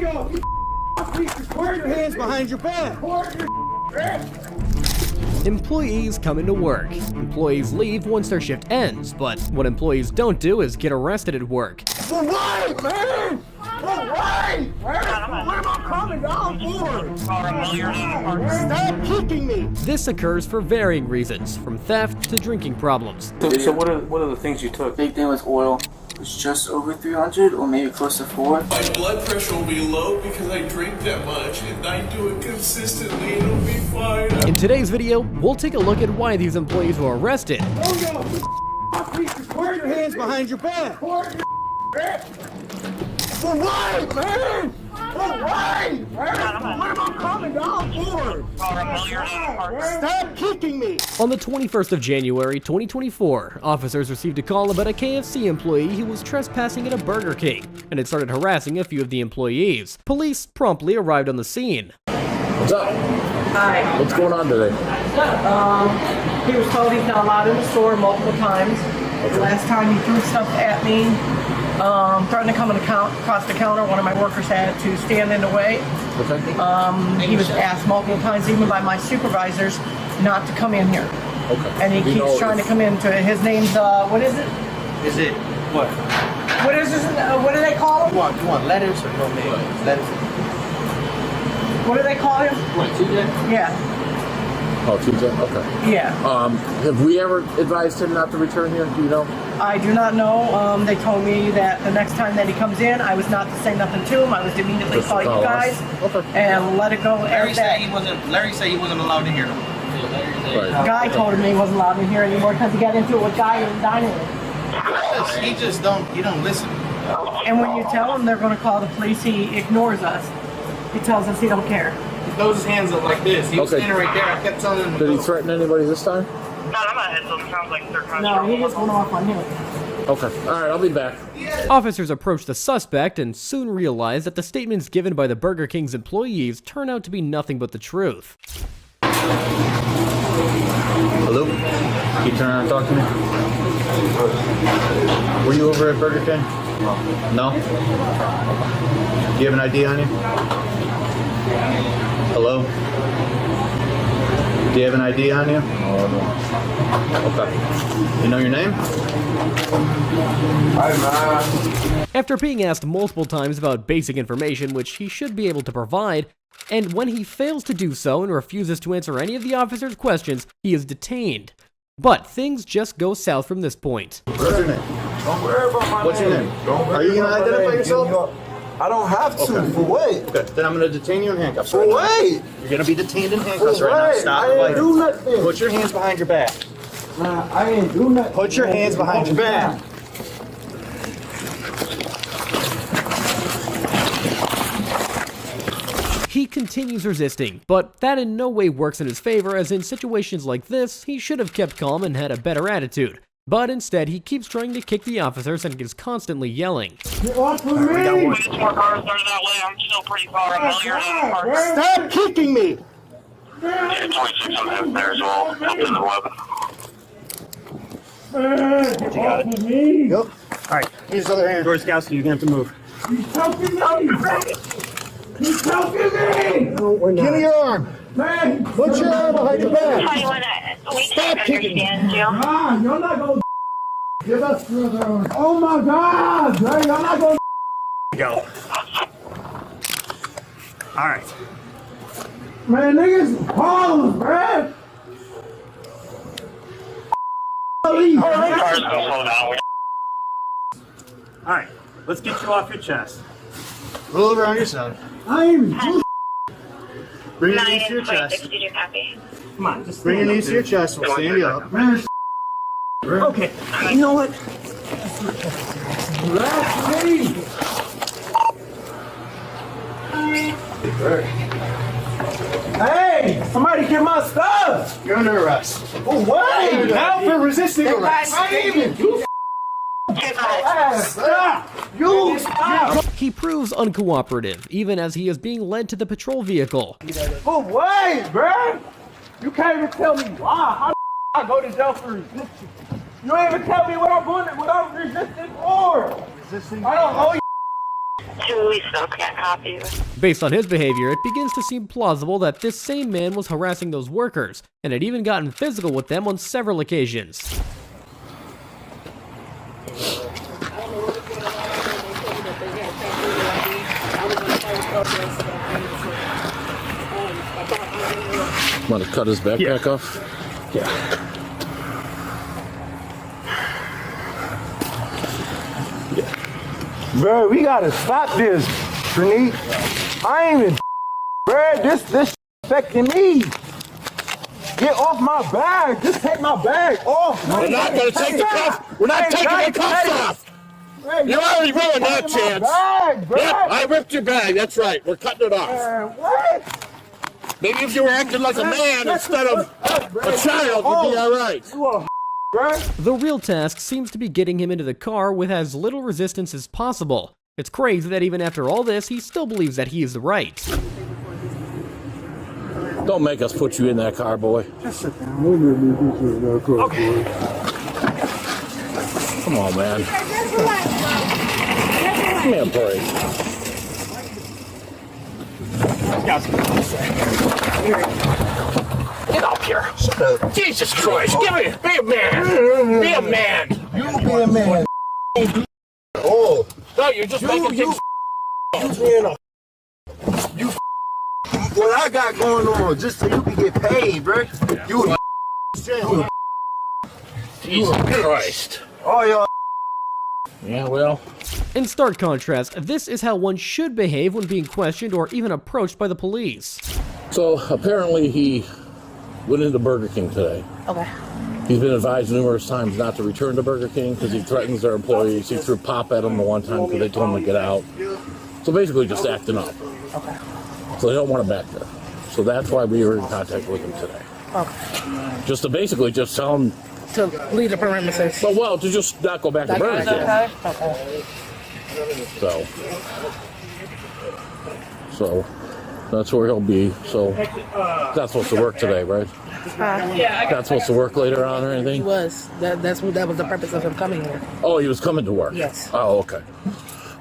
yo, you put your hands behind your back. Employees come into work. Employees leave once their shift ends, but what employees don't do is get arrested at work. For what, man? For what? What am I coming down for? Stop kicking me. This occurs for varying reasons, from theft to drinking problems. So what are the things you took? Big thing was oil. It was just over 300 or maybe close to 4. My blood pressure will be low because I drink that much, and I do it consistently, and it'll be fine. In today's video, we'll take a look at why these employees were arrested. Oh, yo, put your hands behind your back. For what, man? For what? What am I coming down for? Stop kicking me. On the 21st of January, 2024, officers received a call about a KFC employee who was trespassing at a Burger King and had started harassing a few of the employees. Police promptly arrived on the scene. What's up? Hi. What's going on today? He was told he's not allowed in the store multiple times. The last time he threw stuff at me, threatened to come across the counter. One of my workers had to stand in the way. Okay. He was asked multiple times, even by my supervisors, not to come in here. Okay. And he keeps trying to come into it. His name's, what is it? Is it what? What is this? What do they call him? You want letters or no names? Letters. What do they call him? What, TJ? Yeah. Oh, TJ? Okay. Yeah. Have we ever advised him not to return here? Do you know? I do not know. They told me that the next time that he comes in, I was not to say nothing to him. I was to immediately Just call you call us. guys Okay. and let it go Larry at said that. Larry said he wasn't allowed in here. Right. Guy told me he wasn't allowed in here anymore because he got into it with Guy in the dining room. He just don't listen. And when you tell him they're going to call the police, he ignores us. He tells us he don't care. He throws his hands up like this. He was Okay. standing right there. I kept telling him. Did he threaten anybody this time? No, he just went off on him. Okay. All right, I'll be back. Officers approached the suspect and soon realized that the statements given by the Burger King's employees turn out to be nothing but the truth. Hello? Can you turn around and talk to me? Were you over at Burger King? No? Do you have an ID on you? Hello? Do you have an ID on you? Okay. You know your name? After being asked multiple times about basic information which he should be able to provide, and when he fails to do so and refuses to answer any of the officer's questions, he is detained. But things just go south from this point. What's your name? Don't worry about my What's your name? Are you going to identify yourself? I don't have to. Okay. For what? Good. Then I'm going to detain you in handcuffs For right now. what? You're going to be detained in handcuffs For right now. what? Stop I didn't fighting. do nothing. Put your hands behind your back. Nah, I didn't do nothing. Put your hands behind your back. He continues resisting, but that in no way works in his favor, as in situations like this, he should have kept calm and had a better attitude. But instead, he keeps trying to kick the officers and is constantly yelling. Get off of me. More cars started that way. I'm still pretty far. I'm here in the park. Stop kicking me. Yeah, 26 on that there as well. Up in the web. Get off of me. Yep. All right. Here's the other hand. George Skowski, you're going to have to move. He's choking me. He's choking me. No, we're not. Give me your arm. Man, put your arm behind your back. How do you want to? We can't understand you. Ah, you're not going to give us further on. Oh my God, man, you're not going to Go. All right. Man, niggas pause, man. Cars gonna slow down. All right. Let's get you off your chest. Roll over on your side. I ain't Bring your knees to your chest. Did you copy? Come on, just bring your knees to your chest. We'll stand you up. man. Okay. You know what? Relax me. Hey, somebody get my stuff. You're under arrest. Oh, what? Now for resisting arrest. I ain't even do Stop. You stop. He proves uncooperative, even as he is being led to the patrol vehicle. For what, bruh? You can't even tell me why. How I go to jail for resisting? You ain't even tell me what I'm resisting for. Resisting? I don't owe you. We still can't copy you. Based on his behavior, it begins to seem plausible that this same man was harassing those workers, and had even gotten physical with them on several occasions. Want to cut his backpack off? Yeah. Bro, we gotta stop this, Trinity. I ain't even, bro. This affecting me. Get off my bag. Just take my bag off. We're not gonna take the cuff. We're not taking the cuffs off. You already ruined that chance. Yeah, I ripped your bag. That's right. We're cutting it off. What? Maybe if you were acting like a man instead of a child, you'd be all right. The real task seems to be getting him into the car with as little resistance as possible. It's crazy that even after all this, he still believes that he is right. Don't make us put you in that car, boy. Okay. Come on, man. Give me a break. Get up here. Shut up. Jesus Christ. Be a man. Be a man. You be a man. Oh. No, you're just making things. You what I got going on just so you can get paid, bro. You Jesus Christ. Oh, y'all. Yeah, well. In stark contrast, this is how one should behave when being questioned or even approached by the police. So apparently he went into Burger King today. Okay. He's been advised numerous times not to return to Burger King because he threatens their employees. He threw pop at them the one time because they told him to get out. So basically just acting up. Okay. So they don't want him back there. So that's why we were in contact with him today. Okay. Just to basically just tell him To leave the perimeters. well, to just not go back to Burger King. Okay. So that's where he'll be. So that's supposed to work today, right? Not supposed to work later on or anything? He was. That was the purpose of him coming here. Oh, he was coming to work? Yes. Oh, okay.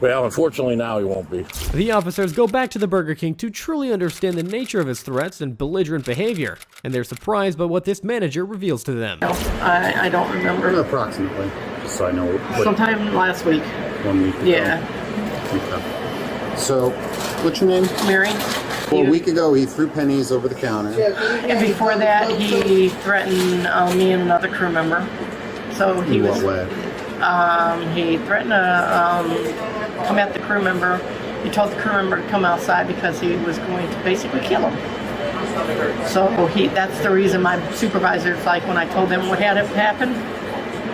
Well, unfortunately now he won't be. The officers go back to the Burger King to truly understand the nature of his threats and belligerent behavior, and they're surprised by what this manager reveals to them. I don't remember. Approximately, just so I know. Sometime last week. 1 week ago. Yeah. Okay. So, what's your name? Mary. Well, a week ago, he threw pennies over the counter. And before that, he threatened me and another crew member. So he In was. what way? He threatened to come at the crew member. He told the crew member to come outside because he was going to basically kill him. So that's the reason my supervisor's like, when I told them what had happened,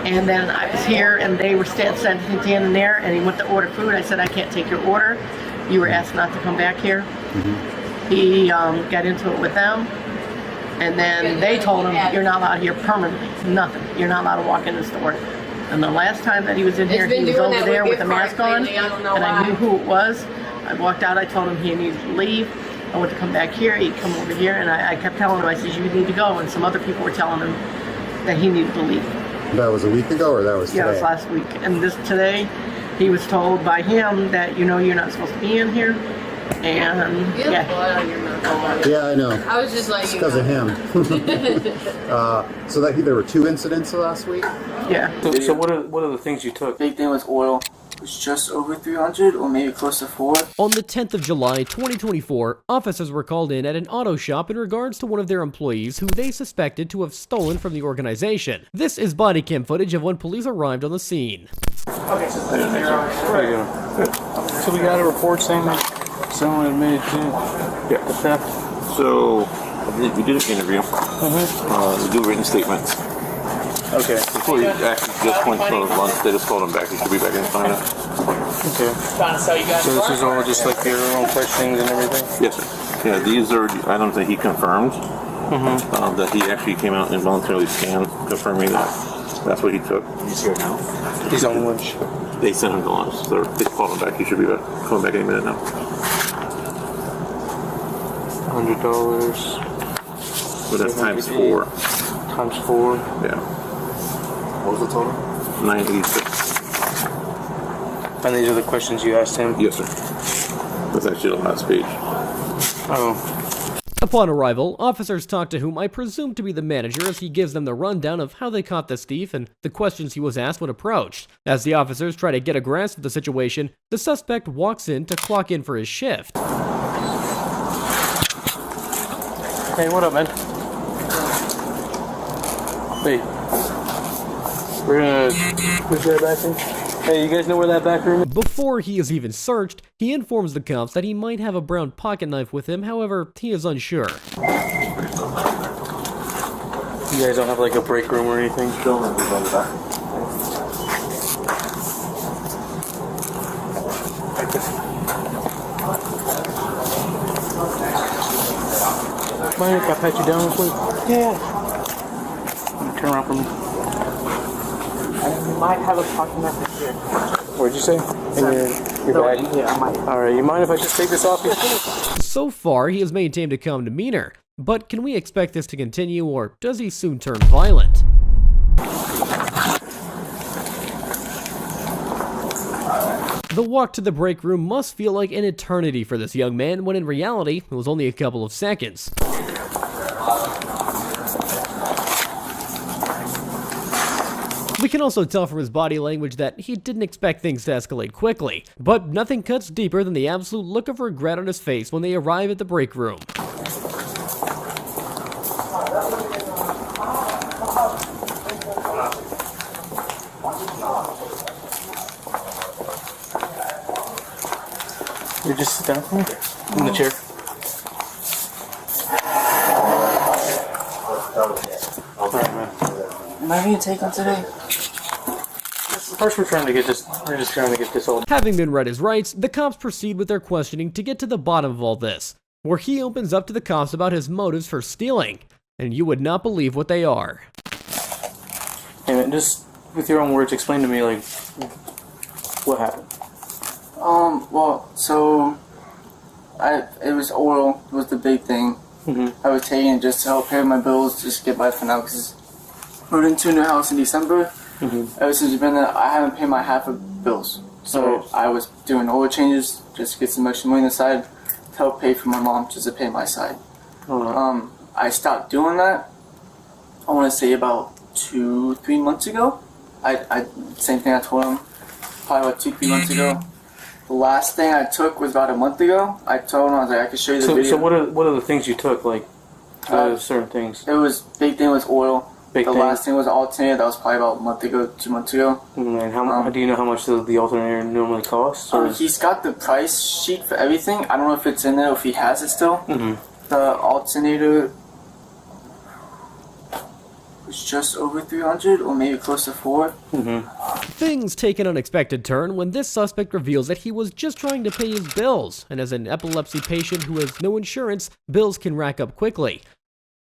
and then I was here and they were standing there, and he went to order food. I said, I can't take your order. You were asked not to come back here. Mm-hmm. He got into it with them, and then they told him, you're not allowed here permanently. Nothing. You're not allowed to walk in the store. And the last time that he was in here, he was over there with a mask on, and I knew who it was. I walked out, I told him he needed to leave. I went to come back here, he'd come over here, and I kept telling him, I said, you need to go, and some other people were telling him that he needed to leave. That was a week ago, or that was today? Yeah, it was last week. And today, he was told by him that, you're not supposed to be in here, and Yeah, I know. I was just like, it's because of him. So there were 2 incidents last week? Yeah. So what are the things you took? Big thing was oil. It was just over 300 or maybe close to 4. On the 10th of July, 2024, officers were called in at an auto shop in regards to one of their employees who they suspected to have stolen from the organization. This is body cam footage of when police arrived on the scene. Okay, so we got a report saying that someone admitted to the theft. So we did an interview. We do written statements. Okay. Before he actually just went for lunch, they just called him back. He should be back in 5 minutes. Okay. So this is all just like your own questionings and everything? Yes, sir. Yeah, these are items that he confirmed. That he actually came out and voluntarily scanned, confirming that that's what he took. He's here now. He's on lunch. They sent him to lunch. So they called him back. He should be back. Coming back any minute now. $100. But that's times 4. Times 4? Yeah. What was the total? 986. And these are the questions you asked him? Yes, sir. That's actually the last page. Oh. Upon arrival, officers talk to whom I presume to be the manager as he gives them the rundown of how they caught the thief and the questions he was asked when approached. As the officers try to get a grasp of the situation, the suspect walks in to clock in for his shift. Hey, what up, man? Hey. We're gonna push that back in. Hey, you guys know where that back room is? Before he is even searched, he informs the cops that he might have a brown pocket knife with him, however, he is unsure. You guys don't have like a break room or anything? Don't let me go to that. Mind if I pat you down real quick? Yeah. Turn around for me. I might have a pocket knife here. What'd you say? Your bag? Yeah, I might. Alright, you mind if I just take this off you? So far, he has maintained a calm demeanor, but can we expect this to continue, or does he soon turn violent? The walk to the break room must feel like an eternity for this young man, when in reality, it was only a couple of seconds. We can also tell from his body language that he didn't expect things to escalate quickly, but nothing cuts deeper than the absolute look of regret on his face when they arrive at the break room. You just sit down here in the chair. Alright, man. Am I gonna take him today? First, we're just trying to get this all. Having been read his rights, the cops proceed with their questioning to get to the bottom of all this, where he opens up to the cops about his motives for stealing, and you would not believe what they are. Hey man, just with your own words, explain to me, like, what happened. Well, so it was oil was the big thing. I was taking it just to help pay my bills, just get by for now, because moved into a new house in December. Ever since we've been there, I haven't paid my half of bills. So I was doing oil changes just to get some extra money on the side to help pay for my mom, just to pay my side. I stopped doing that, I want to say about 2-3 months ago. I same thing I told him, probably about 2-3 months ago. The last thing I took was about a month ago. I told him, I was like, I could show you the video. So what are the things you took, like, certain things? It was, big thing was oil. Big the thing. last thing was an alternator. That was probably about a month ago, 2 months ago. And how do you know how much the alternator normally costs? He's got the price sheet for everything. I don't know if it's in there, if he has it still. The alternator was just over 300, or maybe close to 4. Things take an unexpected turn when this suspect reveals that he was just trying to pay his bills, and as an epilepsy patient who has no insurance, bills can rack up quickly.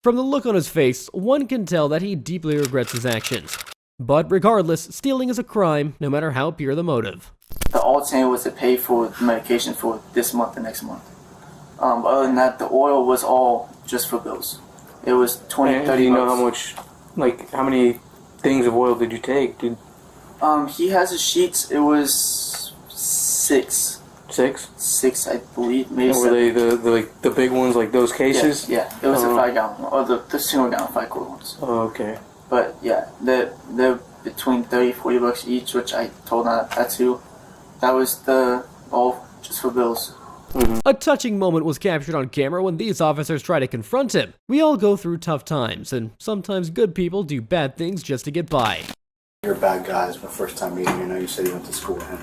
From the look on his face, one can tell that he deeply regrets his actions. But regardless, stealing is a crime, no matter how pure the motive. The alternator was to pay for the medication for this month and next month. Other than that, the oil was all just for bills. It was 20, 30 Do you know bucks. how much, like, how many things of oil did you take? He has his sheets. It was 6. 6? 6, I believe. Maybe And were they the big ones, like those cases? Yeah. It was the 5-gallon one, or the single gallon 5-quart ones. Oh, okay. But yeah, they're between 30-40 bucks each, which I told that too. That was all just for bills. A touching moment was captured on camera when these officers try to confront him. We all go through tough times, and sometimes good people do bad things just to get by. You're a bad guy. It's my first time meeting you. I know you said you went to school with him.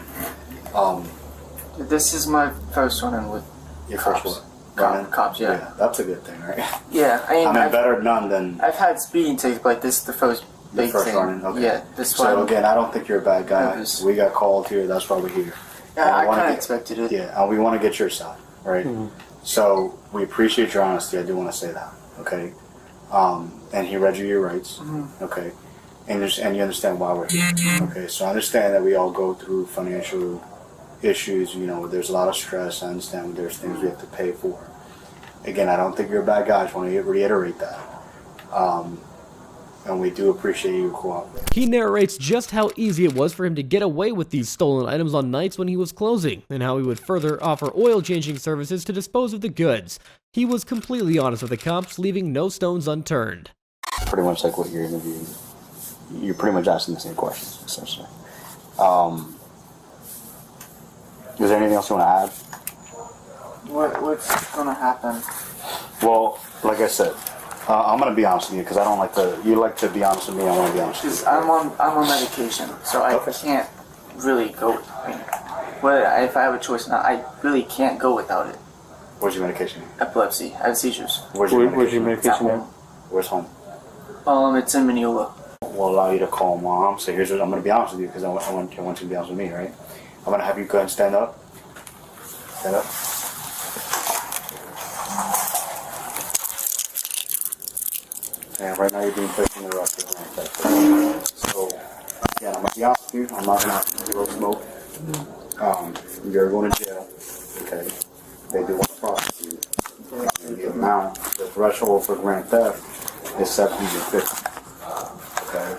This is my first run-in with Your cops. first what? Cops, yeah. That's a good thing, right? Yeah, I mean, better none than I've had speeding tickets, but this is the first big first thing. run-in. Okay. Yeah, this So one. again, I don't think you're a bad guy. Yes. We got called here. That's why we're here. Yeah, I wanna kind of get- expected it. Yeah, and we want to get your side, right? So we appreciate your honesty. I do want to say that, okay? And he read you your rights, okay? And you understand why we're here, okay? So I understand that we all go through financial issues. You know, there's a lot of stress. I understand there's things we have to pay for. Again, I don't think you're a bad guy. I just want to reiterate that. and we do appreciate you cooperating. He narrates just how easy it was for him to get away with these stolen items on nights when he was closing, and how he would further offer oil changing services to dispose of the goods. He was completely honest with the cops, leaving no stones unturned. Pretty much like what you're interviewing. You're pretty much asking the same questions, essentially. Is there anything else you want to add? What's gonna happen? Well, like I said, I'm gonna be honest with you because I don't like to. You like to be honest with me. I want to be honest with you. I'm on medication, so I can't really go. If I have a choice now, I really can't go without it. Where's your medication? Epilepsy. I have seizures. Where's your medication at? Where's home? It's in Mineola. We'll allow you to call mom. So here's what I'm gonna be honest with you because I want you to be honest with me, right? I'm gonna have you go ahead and stand up. Stand up. And right now you're being placed in the arrest warrant. So, again, I'm gonna be honest with you. I'm not gonna zero smoke. You're going to jail. Okay. They do want to prosecute you. And the amount, the threshold for grand theft is $750. Okay.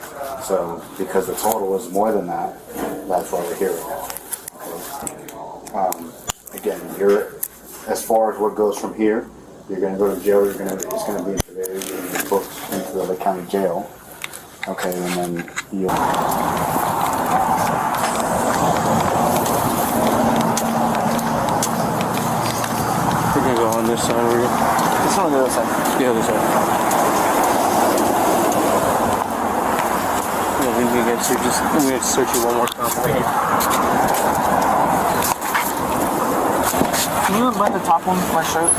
So, because the total is more than that, that's why we're here right now. Okay. Again, as far as what goes from here, you're going to go to jail. It's going to be intubated. You're going to be booked into the Lake County Jail. Okay, and then you'll. We're gonna go on this side over here. It's on the other side. The other side. Yeah, we need to we have to search you one more time. Can you unbutton the top one of my shirt?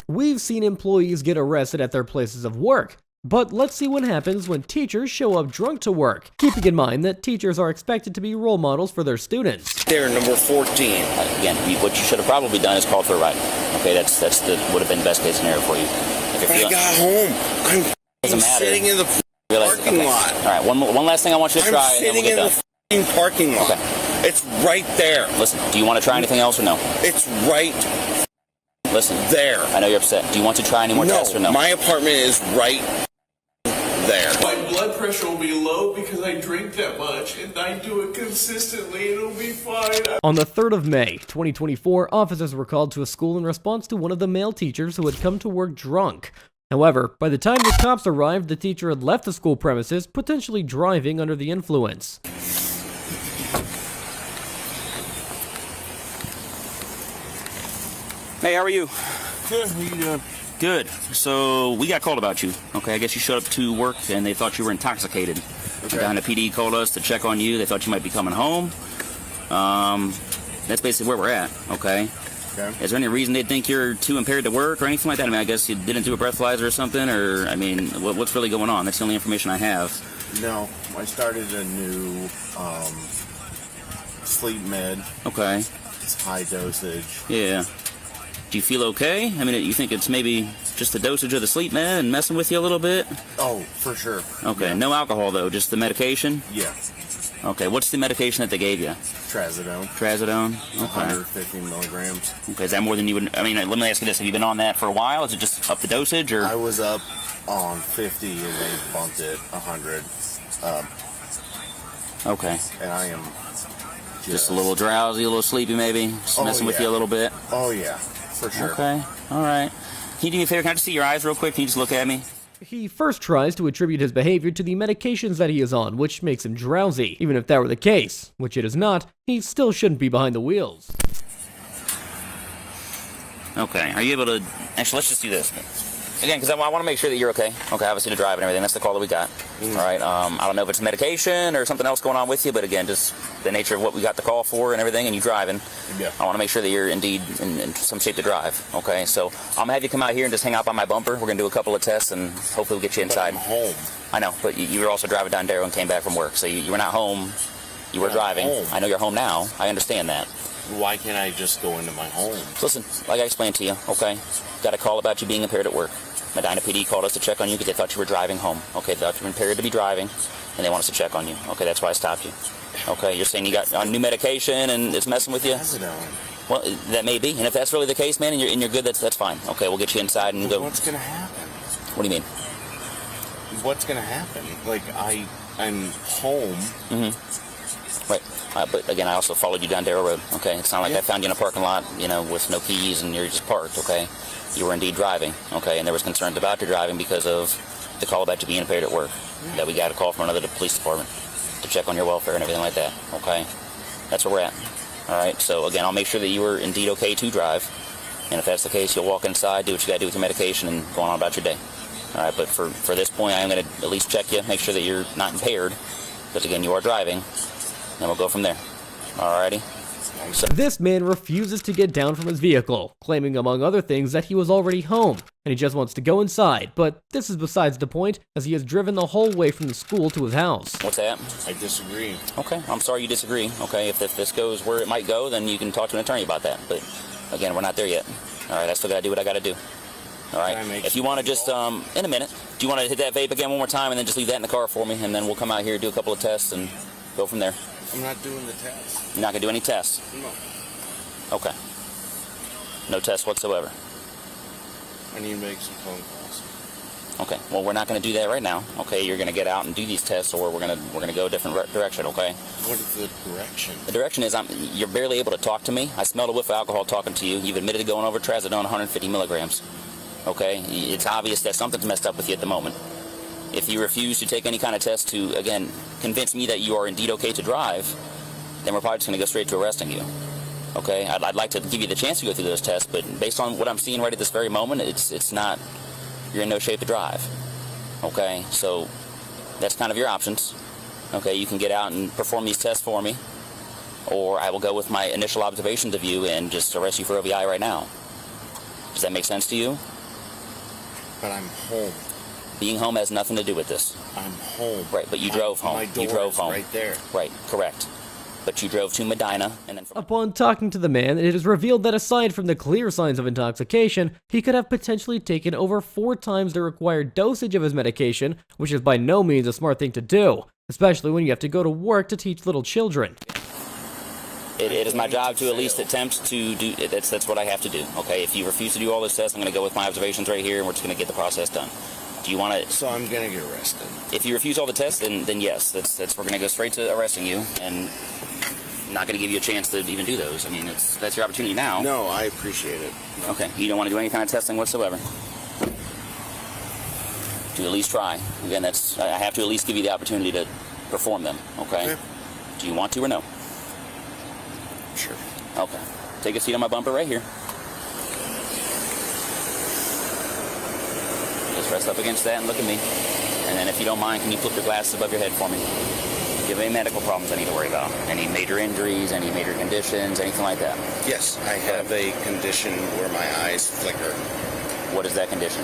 We've seen employees get arrested at their places of work, but let's see what happens when teachers show up drunk to work, keeping in mind that teachers are expected to be role models for their students. There, number 14. Again, what you should have probably done is called for a ride. Okay, that's would have been the best case scenario for you. If I got home. I'm sitting in the parking lot. All right, one last thing I want you to try. I'm sitting in the parking lot. Okay. It's right there. Listen, do you want to try anything else or no? It's right. Listen, there. I know you're upset. Do you want to try any more tests or no? My apartment is right there. My blood pressure will be low because I drink that much, and I do it consistently. It'll be fine. On the 3rd of May, 2024, officers were called to a school in response to one of the male teachers who had come to work drunk. However, by the time the cops arrived, the teacher had left the school premises, potentially driving under the influence. Hey, how are you? Good. How you doing? Good. So we got called about you. Okay, I guess you showed up to work and they thought you were intoxicated. Okay. The PD called us to check on you. They thought you might be coming home. That's basically where we're at. Okay. Okay. Is there any reason they think you're too impaired to work or anything like that? I mean, I guess you didn't do a breathalyzer or something, or I mean, what's really going on? That's the only information I have. No, I started a new sleep med. Okay. It's high dosage. Yeah. Do you feel okay? I mean, you think it's maybe just the dosage of the sleep med and messing with you a little bit? Oh, for sure. Okay, yeah. No alcohol though, just the medication? Yeah. Okay, what's the medication that they gave you? Trazodone. Trazodone? Okay. 150 milligrams. Okay, is that more than you would... I mean, let me ask you this. Have you been on that for a while? Is it just up the dosage, or...? I was up on 50 and they bumped it 100. Okay. And I am... Just a little drowsy, a little sleepy maybe? Just messing with you a little bit? Oh, yeah. For sure. Okay. All right. Can you do me a favor? Can I just see your eyes real quick? Can you just look at me? He first tries to attribute his behavior to the medications that he is on, which makes him drowsy. Even if that were the case, which it is not, he still shouldn't be behind the wheels. Okay. Are you able to... Actually, let's just do this. Again, because I want to make sure that you're okay. Okay, obviously to drive and everything. That's the call that we got. All right. I don't know if it's medication or something else going on with you, but again, just the nature of what we got the call for and everything, and you driving. Yeah. I want to make sure that you're indeed in some shape to drive. Okay, so I'm going to have you come out here and just hang out by my bumper. We're going to do a couple of tests, and hopefully we'll get you inside. But I'm home. I know, but you were also driving down Darrow and came back from work, so you were not home. You were driving. Home. I know you're home now. I understand that. Why can't I just go into my home? Listen, like I explained to you, okay? Got a call about you being impaired at work. Medina PD called us to check on you because they thought you were driving home. Okay, they thought you were impaired to be driving, and they want us to check on you. Okay, that's why I stopped you. Okay, you're saying you got on new medication and it's messing with you? Trazodone. Well, that may be, and if that's really the case, man, and you're good, that's fine. Okay, we'll get you inside and go. What's gonna happen? What do you mean? what's gonna happen? Like, I'm home. Mm-hmm. Right. But again, I also followed you down Darrow Road. Okay. It's not like I found you in a parking lot, you know, with no keys and you're just parked. Okay. You were indeed driving. Okay. And there was concerns about your driving because of the call about you being impaired at work. That we got a call from another police department to check on your welfare and everything like that. Okay. That's where we're at. All right. So again, I'll make sure that you were indeed okay to drive. And if that's the case, you'll walk inside, do what you got to do with your medication, and go on about your day. All right. But for this point, I am going to at least check you, make sure that you're not impaired, because again, you are driving. And we'll go from there. Alrighty. So this man refuses to get down from his vehicle, claiming among other things that he was already home, and he just wants to go inside. But this is besides the point, as he has driven the whole way from the school to his house. What's that? I disagree. Okay, I'm sorry you disagree. Okay, if this goes where it might go, then you can talk to an attorney about that. But again, we're not there yet. Alright, I still gotta do what I gotta do. Alright, if you want to just, in a minute, do you want to hit that vape again one more time and then just leave that in the car for me, and then we'll come out here, do a couple of tests, and go from there. I'm not doing the test. You're not going to do any tests? No. Okay. No tests whatsoever? I need to make some phone calls. Okay. Well, we're not going to do that right now. Okay, you're going to get out and do these tests, or we're going to go a different direction, okay? What is the direction? The direction is you're barely able to talk to me. I smelled a whiff of alcohol talking to you. You've admitted to going over trazodone 150 milligrams. Okay? It's obvious that something's messed up with you at the moment. If you refuse to take any kind of test to, again, convince me that you are indeed okay to drive, then we're probably just going to go straight to arresting you. Okay? I'd like to give you the chance to go through those tests, but based on what I'm seeing right at this very moment, it's not, you're in no shape to drive. Okay? So that's kind of your options. Okay? You can get out and perform these tests for me, or I will go with my initial observations of you and just arrest you for OVI right now. Does that make sense to you? But I'm home. Being home has nothing to do with this. I'm home. Right, but you drove home. My door you drove is home. right there. Right, correct. But you drove to Medina, and then from... Upon talking to the man, it is revealed that aside from the clear signs of intoxication, he could have potentially taken over 4 times the required dosage of his medication, which is by no means a smart thing to do, especially when you have to go to work to teach little children. It is my job to at least attempt to do... That's what I have to do, okay? If you refuse to do all this tests, I'm going to go with my observations right here, and we're just going to get the process done. Do you want to... So I'm going to get arrested. If you refuse all the tests, then yes, we're going to go straight to arresting you, and not going to give you a chance to even do those. I mean, that's your opportunity now. No, I appreciate it. Okay, you don't want to do any kind of testing whatsoever. To at least try. Again, I have to at least give you the opportunity to perform them, okay? Do you want to or no? Sure. Okay. Take a seat on my bumper right here. Just rest up against that and look at me. And then if you don't mind, can you flip your glasses above your head for me? Do you have any medical problems I need to worry about? Any major injuries, any major conditions, anything like that? Yes, I have a condition where my eyes flicker. What is that condition?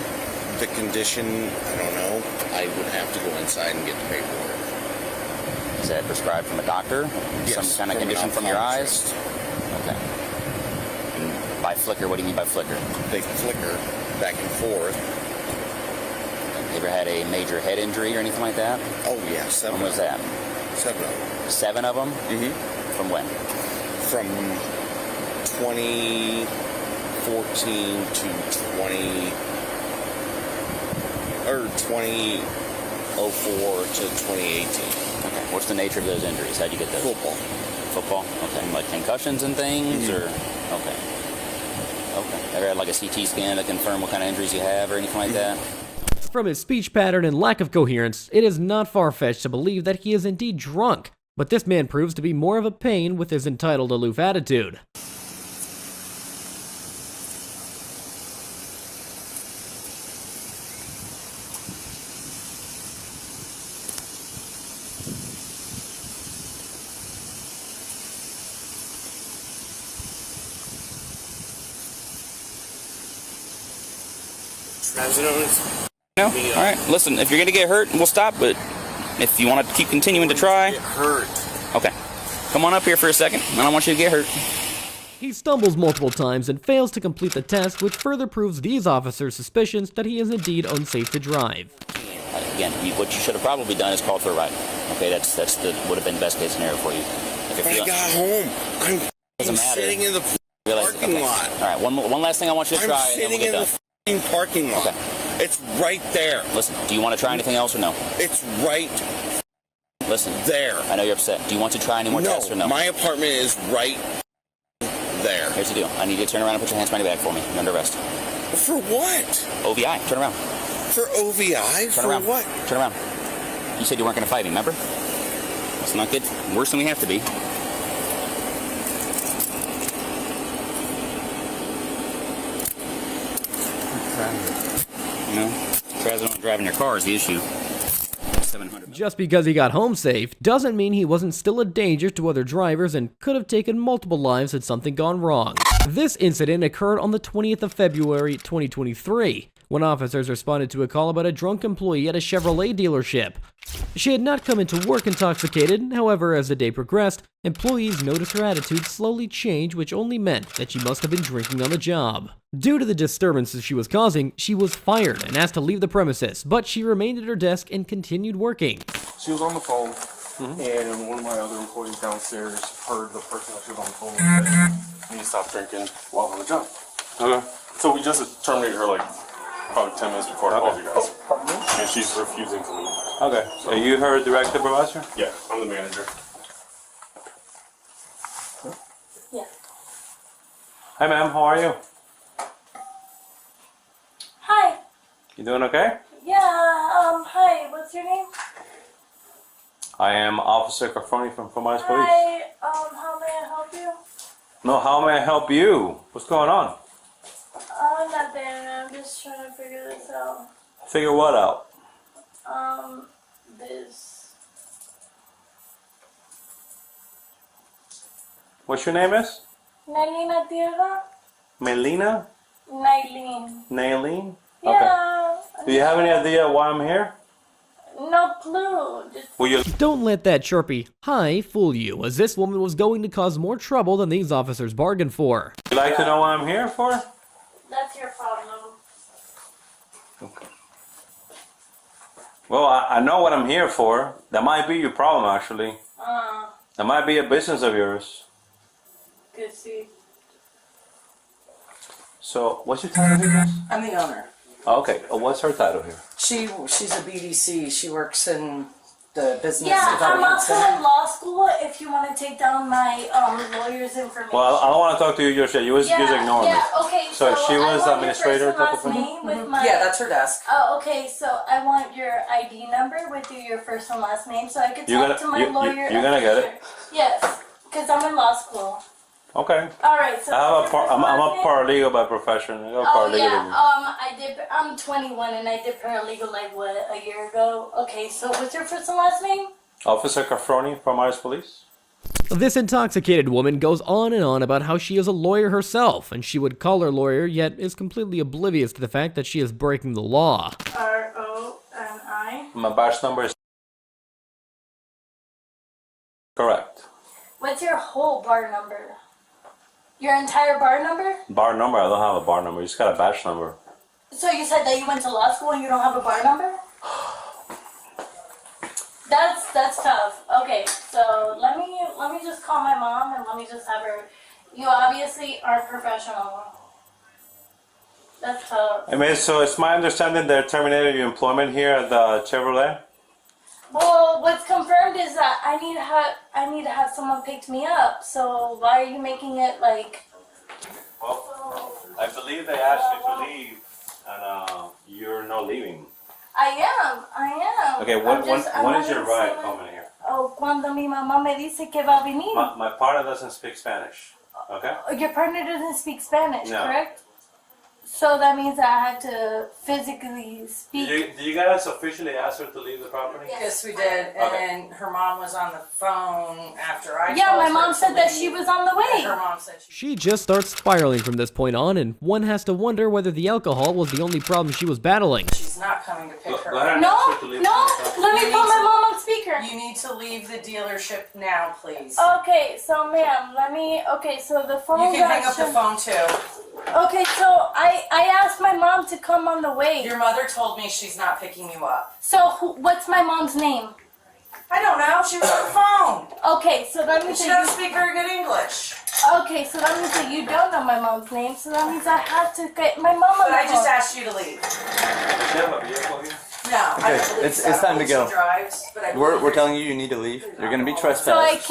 The condition, I don't know. I would have to go inside and get the paperwork. Is that prescribed from a doctor? Yes, some kind of condition from your eyes? Okay. And by flicker, what do you mean by flicker? They flicker back and forth. You ever had a major head injury or anything like that? Oh, yeah. 7. When was that? 7 of them. 7 of them? Mm-hmm. From when? From 2014 2004 to 2018. Okay. What's the nature of those injuries? How'd you get those? Football. Football? Okay. Like concussions and things, or? Okay. Okay. Ever had like a CT scan to confirm what kind of injuries you have or anything like that? From his speech pattern and lack of coherence, it is not far-fetched to believe that he is indeed drunk, but this man proves to be more of a pain with his entitled aloof attitude. No? Alright, listen, if you're gonna get hurt, we'll stop, but if you want to keep continuing to try... Get hurt. Okay. Come on up here for a second. I don't want you to get hurt. He stumbles multiple times and fails to complete the test, which further proves these officers' suspicions that he is indeed unsafe to drive. Again, what you should have probably done is called for a ride. Okay, would have been the best case scenario for you. If I got home. I'm sitting in the parking lot. Alright, one last thing I want you to try. I'm sitting in the parking lot. Okay. It's right there. Listen, do you want to try anything else or no? It's right Listen. there. I know you're upset. Do you want to try any more tests or no? My apartment is right there. Here's the deal. I need you to turn around and put your hands behind your back for me. You're under arrest. For what? OVI. Turn around. For OVI? Turn For around. what? Turn around. You said you weren't going to fight me, remember? That's not good. Worse than we have to be. You know, President driving your car is the issue. 700. Just because he got home safe doesn't mean he wasn't still a danger to other drivers and could have taken multiple lives had something gone wrong. This incident occurred on the 20th of February 2023, when officers responded to a call about a drunk employee at a Chevrolet dealership. She had not come into work intoxicated, however, as the day progressed, employees noticed her attitude slowly change, which only meant that she must have been drinking on the job. Due to the disturbances she was causing, she was fired and asked to leave the premises, but she remained at her desk and continued working. She was on the phone, and one of my other employees downstairs heard the person that she was on the phone with and he stopped drinking while on the job. Okay. So we just terminated her like probably 10 minutes before I called you guys. And she's refusing to leave. Okay. So are you her direct supervisor? Yeah, I'm the manager. Yeah. Hi, ma'am. How are you? Hi. You doing okay? Yeah, hi, what's your name? I am Officer Carfoni from Miles Police. Hi, how may I help you? No, how may I help you? What's going on? Nothing, I'm just trying to figure this out. Figure what out? This. What's your name is? Nailina Tierra? Melina? Nailin. Nailene? Yeah. Okay. Do you have any idea why I'm here? No clue. Just Don't let that chirpy "hi" fool you, as this woman was going to cause more trouble than these officers bargained for. Would you like to know what I'm here for? that's your problem. Okay. Well, I know what I'm here for. That might be your problem, actually. That might be a business of yours. Good see. So, what's your title here? I'm the owner. Okay, what's her title here? She's a BDC. She works in the business Yeah, I'm development also center. in law school if you want to take down my lawyer's information. Well, I don't want to talk to you just yet. You was ignoring me. Okay, So she was I want administrator your type first of and thing? last name with my... Yeah, that's her desk. Oh, okay, so I want your ID number with your first and last name so I could talk to my lawyer. You're gonna get it. Yes, because I'm in law school. Okay. All right, so I'm a paralegal by profession. I got a Oh paralegal yeah, I'm 21 and I did paralegal like what, a year ago? Okay, so what's your first and last name? Officer Carfroni from Miles Police. This intoxicated woman goes on and on about how she is a lawyer herself, and she would call her lawyer, yet is completely oblivious to the fact that she is breaking the law. R-O-N-I. My batch number is correct. What's your whole bar number? Your entire bar number? Bar number? I don't have a bar number. You just got a batch number. So you said that you went to law school and you don't have a bar number? That's tough. Okay, so let me just call my mom and let me just have her. You obviously aren't professional. That's tough. I mean, so it's my understanding they terminated your employment here at the Chevrolet. Well, what's confirmed is that I need to have someone pick me up. So why are you making it like? Well, I believe they asked you to leave, and you're not leaving. I am. Okay, when is your ride coming here? Oh, cuando mi mamá me dice que va a venir. My partner doesn't speak Spanish. Okay. Your partner doesn't speak Spanish, No. correct? So that means that I had to physically speak. Did you guys officially ask her to leave the property? Yes, we did. And then her mom was on the phone after I Yeah, told my her mom to said that leave. she was on the way. Her mom said She just starts spiraling from this point on, and one has to wonder whether the alcohol was the only problem she was battling. she's not coming to pick her Go ahead up. and ask her to leave No, the property. let me put my mom on speaker. You need to leave the dealership now, please. Okay, so ma'am, so the phone You can got hang up the shut- phone too. Okay, so I asked my mom to come on the way. Your mother told me she's not picking you up. So what's my mom's name? I don't know. She was on the phone. Okay, so that means She that doesn't speak very good English. Okay, so that means that you don't know my mom's name, so that means I have to get my mom on But the I just phone. asked you to leave. No, I Okay, don't believe it's so. time to go. She drives, but I We're believe telling you need to leave. You're gonna be So I trespassed.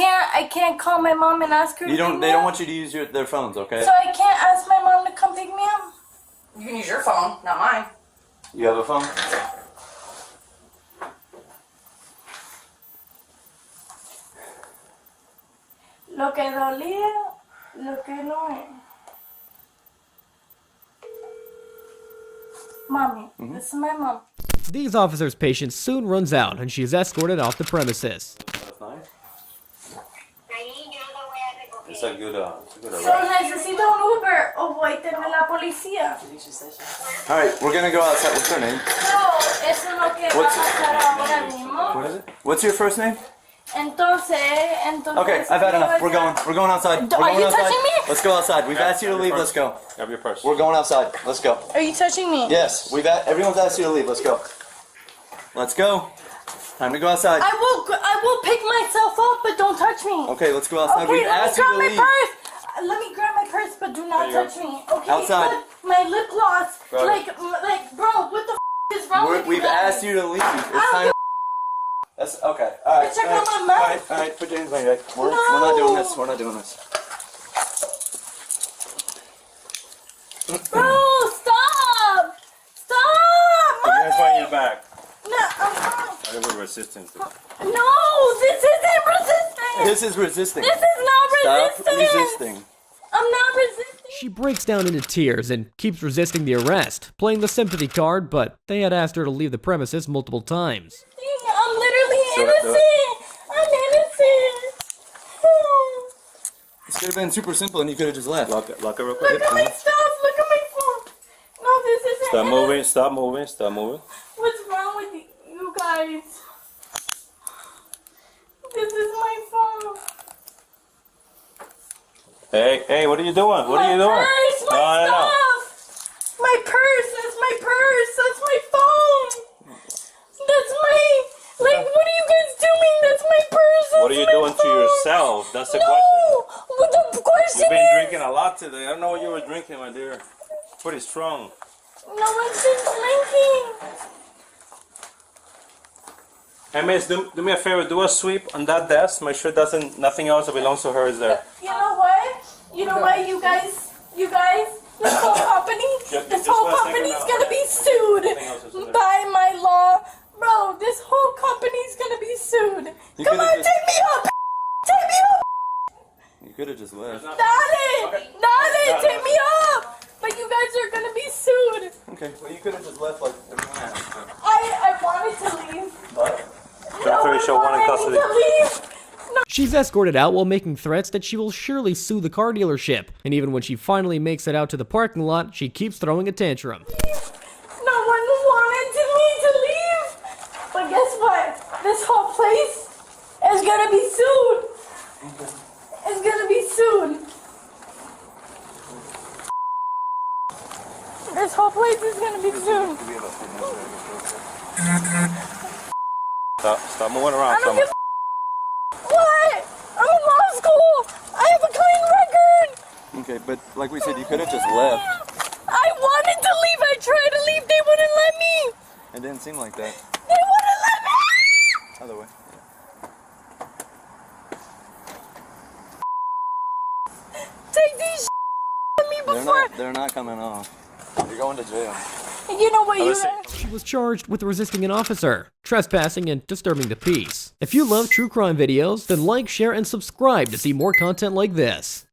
can't call my mom and ask her to You pick don't. me They don't up? want you to use their phones. Okay. So I can't ask my mom to come pick me up? You can use your phone, not mine. You have a phone. Lo que dolía, lo que no es. Mommy, this is my mom. These officers' patience soon runs out and she is escorted off the premises. That's nice. It's a good. So necesito un Uber o voy a tener la policía. All right, we're gonna go outside. What's her name? No, eso es lo que va a pasar ahora mismo. What is it? What's your first name? Entonces. Okay, I've had enough. We're going. We're going outside. We're Are going you outside. touching me? Let's go outside. We've asked you to leave. Let's go. Grab your purse. We're going outside. Let's go. Are you touching me? Yes, everyone's asked you to leave. Let's go. Let's go. Time to go outside. I will pick myself up, but don't touch me. Okay, let's go outside. Okay, We've let me asked you grab to my leave. purse. Let me grab my purse, but do not There you touch go. me. Okay. Outside. Look, my lip gloss. Grab it. Like, bro, what the is wrong with you We've guys? asked you to leave. I It's don't time. That's okay. All right. Check all out right, my mouth. All right. All right. Put your hands behind your back. We're not doing this. We're not doing this. Bro, stop! Stop! Put your hands behind your back. No, I have a resistance. no, this isn't resistance. This is resisting. This is not Stop resistance. resisting. I'm not resisting. She breaks down into tears and keeps resisting the arrest, playing the sympathy card, but they had asked her to leave the premises multiple times. I'm literally Do it, do innocent. I'm innocent. This could have been super simple and you could have just left. Lock it real Look quick. at my stuff. Look at my phone. No, this isn't. Stop innocent. moving. Stop moving. Stop moving. What's wrong with you guys? This is my phone. Hey, what are you doing? What are you doing? Purse, my stuff. My purse. That's my purse. That's my phone. That's my. Like, what are you guys doing? That's my purse. That's What are you my doing to phone. yourself? That's the No. question. What the question You've been is? drinking a lot today. I don't know what you were drinking, my dear. Pretty strong. No one's been drinking. Hey, miss, do me a favor. Do a sweep on that desk. Make sure nothing else that belongs to her is there. You know what? You know what, you guys, this whole company, this whole company's gonna be sued by my law. Bro, this whole company's gonna be sued. You Come could've on, just- take me up. Take me up. You could have just left. Dale, take me up. But you guys are gonna be sued. Okay. Well, you could have just left like. I wanted to leave. After we show one in custody. To leave. She's escorted out while making threats that she will surely sue the car dealership, and even when she finally makes it out to the parking lot, she keeps throwing a tantrum. No one wanted me to leave. But guess what? This whole place is gonna be sued. It's gonna be sued. This whole place is gonna be sued. Stop moving around. I don't give what? I'm in law school. I have a clean record. Okay, but like we said, you could have just left. I wanted to leave. I tried to leave. They wouldn't let me. It didn't seem like that. They wouldn't let me. Other way. Take these at me before. They're not coming off. You're going to jail. You know what you She was charged with resisting an officer, trespassing, and disturbing the peace. If you love true crime videos, then like, share, and subscribe to see more content like this.